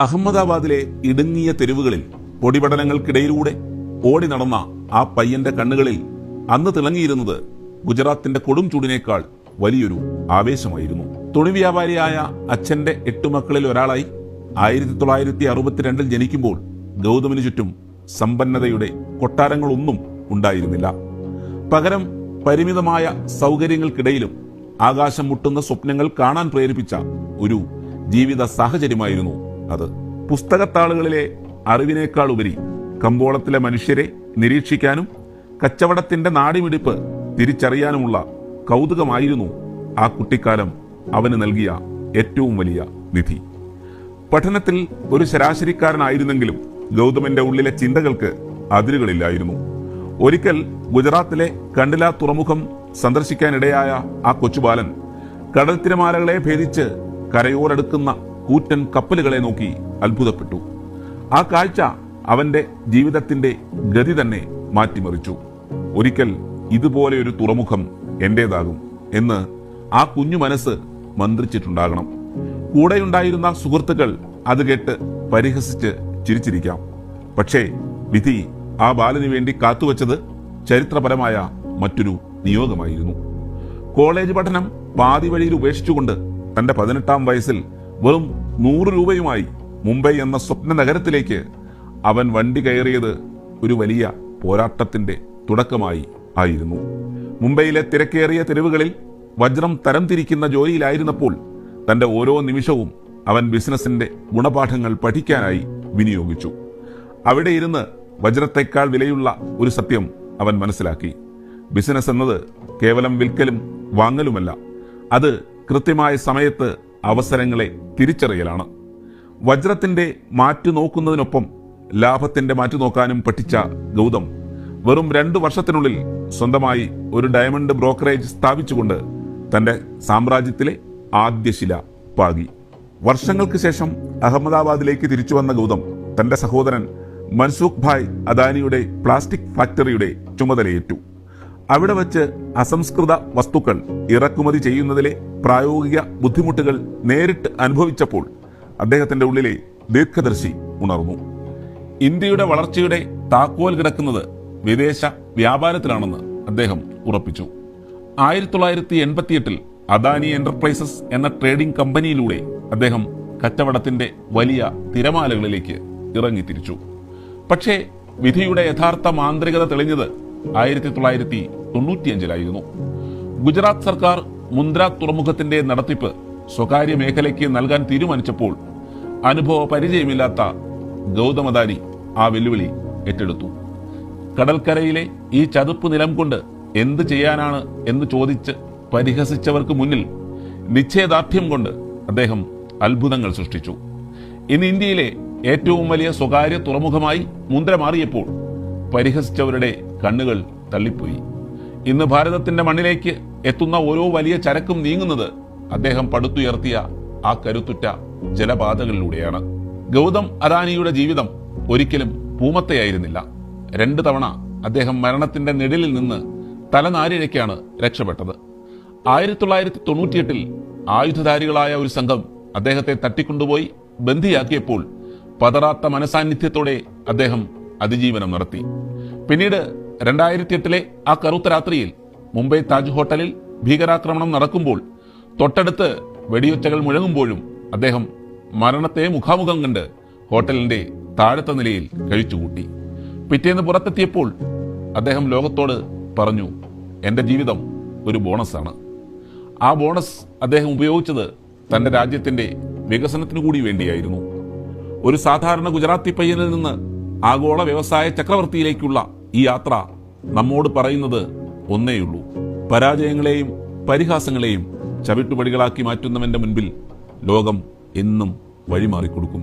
അഹമ്മദാബാദിലെ ഇടുങ്ങിയ തെരുവുകളിൽ പൊടിപടലങ്ങൾക്കിടയിലൂടെ ഓടി നടന്ന ആ പയ്യന്റെ കണ്ണുകളിൽ അന്ന് തിളങ്ങിയിരുന്നത് ഗുജറാത്തിന്റെ കൊടും ചൂടിനേക്കാൾ വലിയൊരു ആവേശമായിരുന്നു. തുണി വ്യാപാരിയായ അച്ഛന്റെ 8 മക്കളിൽ ഒരാളായി 1962 ജനിക്കുമ്പോൾ ഗൗതമിനു ചുറ്റും സമ്പന്നതയുടെ കൊട്ടാരങ്ങളൊന്നും ഉണ്ടായിരുന്നില്ല. പകരം പരിമിതമായ സൗകര്യങ്ങൾക്കിടയിലും ആകാശം മുട്ടുന്ന സ്വപ്നങ്ങൾ കാണാൻ പ്രേരിപ്പിച്ച ഒരു ജീവിത സാഹചര്യമായിരുന്നു അത്. പുസ്തകത്താളുകളിലെ അറിവിനേക്കാൾ ഉപരി കമ്പോളത്തിലെ മനുഷ്യരെ നിരീക്ഷിക്കാനും കച്ചവടത്തിന്റെ നാടിമിടിപ്പ് തിരിച്ചറിയാനുമുള്ള കൗതുകമായിരുന്നു ആ കുട്ടിക്കാലം അവന് നൽകിയ ഏറ്റവും വലിയ നിധി. പഠനത്തിൽ ഒരു ശരാശരിക്കാരനായിരുന്നെങ്കിലും ഗൗതമിന്റെ ഉള്ളിലെ ചിന്തകൾക്ക് അതിരുകളില്ലായിരുന്നു. ഒരിക്കൽ ഗുജറാത്തിലെ കണ്ടില തുറമുഖം സന്ദർശിക്കാനിടയായ ആ കൊച്ചുബാലൻ കടൽ തിരമാലകളെ ഭേദിച്ച് കരയോടടുക്കുന്ന കൂറ്റൻ കപ്പലുകളെ നോക്കി അത്ഭുതപ്പെട്ടു. ആ കാഴ്ച അവന്റെ ജീവിതത്തിന്റെ ഗതി തന്നെ മാറ്റിമറിച്ചു. ഒരിക്കൽ ഇതുപോലെ ഒരു തുറമുഖം എന്റേതാകും എന്ന് ആ കുഞ്ഞു മനസ്സ് മന്ത്രിച്ചിട്ടുണ്ടാകണം. കൂടെയുണ്ടായിരുന്ന സുഹൃത്തുക്കൾ അത് കേട്ട് പരിഹസിച്ച് ചിരിച്ചിരിക്കാം. പക്ഷേ വിധി ആ ബാലന് വേണ്ടി കാത്തുവച്ചത് ചരിത്രപരമായ മറ്റൊരു നിയോഗമായിരുന്നു. കോളേജ് പഠനം പാതി വഴിയിൽ ഉപേക്ഷിച്ചുകൊണ്ട് തന്റെ 18-ാം വയസ്സിൽ വെറും 100 രൂപയുമായി മുംബൈ എന്ന സ്വപ്ന നഗരത്തിലേക്ക് അവൻ വണ്ടി കയറിയത് ഒരു വലിയ പോരാട്ടത്തിന്റെ തുടക്കമായി ആയിരുന്നു. മുംബൈയിലെ തിരക്കേറിയ തെരുവുകളിൽ വജ്രം തരംതിരിക്കുന്ന ജോലിയിലായിരുന്നപ്പോൾ തന്റെ ഓരോ നിമിഷവും അവൻ ബിസിനസിന്റെ ഗുണപാഠങ്ങൾ പഠിക്കാനായി വിനിയോഗിച്ചു. അവിടെ ഇരുന്ന് വജ്രത്തെക്കാൾ വിലയുള്ള ഒരു സത്യം അവൻ മനസ്സിലാക്കി. ബിസിനസ് എന്നത് കേവലം വിൽക്കലും വാങ്ങലുമല്ല, അത് കൃത്യമായ സമയത്ത് അവസരങ്ങളെ തിരിച്ചറിയലാണ്. വജ്രത്തിന്റെ മാറ്റു നോക്കുന്നതിനൊപ്പം ലാഭത്തിന്റെ മാറ്റു നോക്കാനും പഠിച്ച ഗൗതം വെറും 2 വർഷത്തിനുള്ളിൽ സ്വന്തമായി ഒരു ഡയമണ്ട് ബ്രോക്കറേജ് സ്ഥാപിച്ചുകൊണ്ട് തന്റെ സാമ്രാജ്യത്തിലെ ആദ്യ ശില പാകി. വർഷങ്ങൾക്ക് ശേഷം അഹമ്മദാബാദിലേക്ക് തിരിച്ചു വന്ന ഗൗതം തന്റെ സഹോദരൻ മൻസൂഖ് ഭായ് അദാനിയുടെ പ്ലാസ്റ്റിക് ഫാക്ടറിയുടെ ചുമതലയേറ്റു. അവിടെ വച്ച് അസംസ്കൃത വസ്തുക്കൾ ഇറക്കുമതി ചെയ്യുന്നതിലെ പ്രായോഗിക ബുദ്ധിമുട്ടുകൾ നേരിട്ട് അനുഭവിച്ചപ്പോൾ അദ്ദേഹത്തിന്റെ ഉള്ളിലെ ദീർഘദർശി ഉണർന്നു. ഇന്ത്യയുടെ വളർച്ചയുടെ താക്കോൽ കിടക്കുന്നത് വിദേശ വ്യാപാരത്തിലാണെന്ന് അദ്ദേഹം ഉറപ്പിച്ചു. 1988 അദാനി എന്റർപ്രൈസസ് എന്ന ട്രേഡിംഗ് കമ്പനിയിലൂടെ അദ്ദേഹം കച്ചവടത്തിന്റെ വലിയ തിരമാലകളിലേക്ക് ഇറങ്ങിത്തിരിച്ചു. പക്ഷേ വിധിയുടെ യഥാർത്ഥ മാന്ത്രികത തെളിഞ്ഞത് 1995 ഗുജറാത്ത് സർക്കാർ മുന്ദ്ര തുറമുഖത്തിന്റെ നടത്തിപ്പ് സ്വകാര്യ മേഖലയ്ക്ക് നൽകാൻ തീരുമാനിച്ചപ്പോൾ അനുഭവ പരിചയമില്ലാത്ത ഗൗതം അദാനി ആ വെല്ലുവിളി ഏറ്റെടുത്തു. കടൽക്കരയിലെ ഈ ചതുപ്പ് നിലം കൊണ്ട് എന്ത് ചെയ്യാനാണ് എന്ന് ചോദിച്ച് പരിഹസിച്ചവർക്ക് മുന്നിൽ നിശ്ചയദാർഢ്യം കൊണ്ട് അദ്ദേഹം അത്ഭുതങ്ങൾ സൃഷ്ടിച്ചു. ഇന്ന് ഇന്ത്യയിലെ ഏറ്റവും വലിയ സ്വകാര്യ തുറമുഖമായി മുന്ദ്ര മാറിയപ്പോൾ പരിഹസിച്ചവരുടെ കണ്ണുകൾ തള്ളിപ്പോയി. ഇന്ന് ഭാരതത്തിന്റെ മണ്ണിലേക്ക് എത്തുന്ന ഓരോ വലിയ ചരക്കും നീങ്ങുന്നത് അദ്ദേഹം പടുത്തുയർത്തിയ ആ കരുത്തുറ്റ ജലപാതകളിലൂടെയാണ്. ഗൗതം അദാനിയുടെ ജീവിതം ഒരിക്കലും പൂമത്തയായിരുന്നില്ല. 2 തവണ അദ്ദേഹം മരണത്തിന്റെ നിഴലിൽ നിന്ന് തലനാരിഴയ്ക്കാണ് രക്ഷപ്പെട്ടത്. 1998 ആയുധധാരികളായ ഒരു സംഘം അദ്ദേഹത്തെ തട്ടിക്കൊണ്ടുപോയി ബന്ദിയാക്കിയപ്പോൾ പതറാത്ത മനസാന്നിധ്യത്തോടെ അദ്ദേഹം അതിജീവനം നടത്തി. പിന്നീട് 2008 ആ കറുത്ത രാത്രിയിൽ മുംബൈ താജ് ഹോട്ടലിൽ ഭീകരാക്രമണം നടക്കുമ്പോൾ തൊട്ടടുത്ത് വെടിയൊച്ചകൾ മുഴങ്ങുമ്പോഴും അദ്ദേഹം മരണത്തെ മുഖാമുഖം കണ്ട് ഹോട്ടലിന്റെ താഴത്തെ നിലയിൽ കഴിച്ചുകൂട്ടി. പിറ്റേന്ന് പുറത്തെത്തിയപ്പോൾ അദ്ദേഹം ലോകത്തോട് പറഞ്ഞു, എന്റെ ജീവിതം ഒരു ബോണസാണ്. ആ ബോണസ് അദ്ദേഹം ഉപയോഗിച്ചത് തന്റെ രാജ്യത്തിന്റെ വികസനത്തിനു കൂടി വേണ്ടിയായിരുന്നു. ഒരു സാധാരണ ഗുജറാത്തി പയ്യനിൽ നിന്ന് ആഗോള വ്യവസായ ചക്രവർത്തിയിലേക്കുള്ള ഈ യാത്ര നമ്മോട് പറയുന്നത് ഒന്നേയുള്ളൂ: പരാജയങ്ങളെയും പരിഹാസങ്ങളെയും ചവിട്ടുപടികളാക്കി മാറ്റുന്നവന്റെ മുൻപിൽ ലോകം എന്നും വഴിമാറിക്കൊടുക്കും.